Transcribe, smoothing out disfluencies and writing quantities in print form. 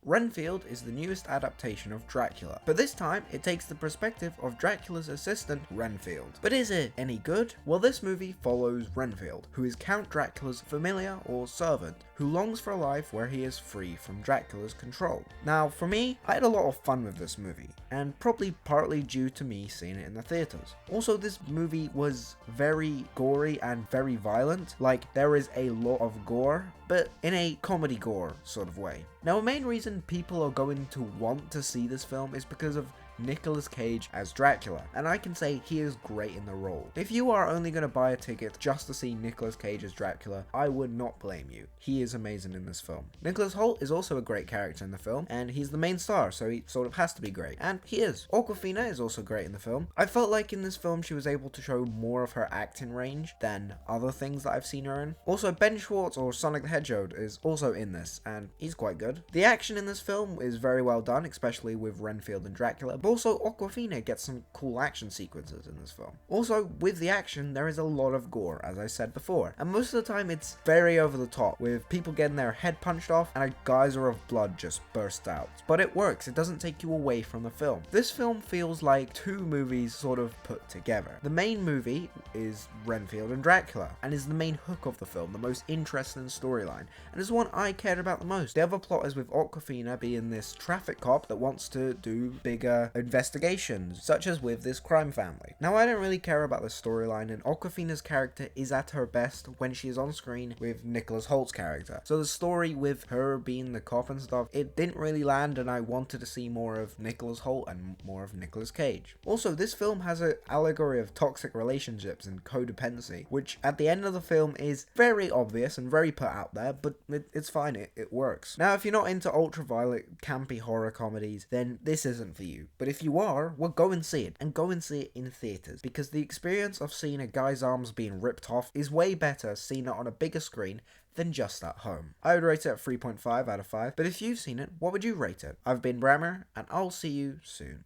Renfield is the newest adaptation of Dracula, but this time it takes the perspective of Dracula's assistant, Renfield. But is it any good? Well, this movie follows Renfield, who is Count Dracula's familiar or servant, who longs for a life where he is free from Dracula's control. Now, for me, I had a lot of fun with this movie, and probably partly due to me seeing it in the theaters. Also, this movie was very gory and very violent. Like, there is a lot of gore, but in a comedy gore sort of way. Now, a main reason people are going to want to see this film is because of Nicolas Cage as Dracula, and I can say he is great in the role. If you are only going to buy a ticket just to see Nicolas Cage as Dracula, I would not blame you. He is amazing in this film. Nicholas Hoult is also a great character in the film, and he's the main star, so he sort of has to be great. And he is. Awkwafina is also great in the film. I felt like in this film she was able to show more of her acting range than other things that I've seen her in. Also, Ben Schwartz, or Sonic the Hedgehog, is also in this, and he's quite good. The action in this film is very well done, especially with Renfield and Dracula. But also, Awkwafina gets some cool action sequences in this film. Also, with the action, there is a lot of gore, as I said before, and most of the time it's very over the top, with people getting their head punched off and a geyser of blood just bursts out. But it works, it doesn't take you away from the film. This film feels like two movies sort of put together. The main movie is Renfield and Dracula, and is the main hook of the film, the most interesting storyline, and is one I cared about the most. The other plot is with Awkwafina being this traffic cop that wants to do bigger investigations, such as with this crime family. Now, I don't really care about the storyline, and Awkwafina's character is at her best when she is on screen with Nicholas Holt's character. So the story with her being the cop and stuff, it didn't really land, and I wanted to see more of Nicholas Hoult and more of Nicolas Cage. Also, this film has an allegory of toxic relationships and codependency, which at the end of the film is very obvious and very put out there, but it's fine, it works. Now, if you're not into ultraviolet, campy horror comedies, then this isn't for you. But if you are, well, go and see it, and go and see it in theaters, because the experience of seeing a guy's arms being ripped off is way better seeing it on a bigger screen than just at home. I would rate it at 3.5 out of 5, but if you've seen it, what would you rate it? I've been Brammer, and I'll see you soon.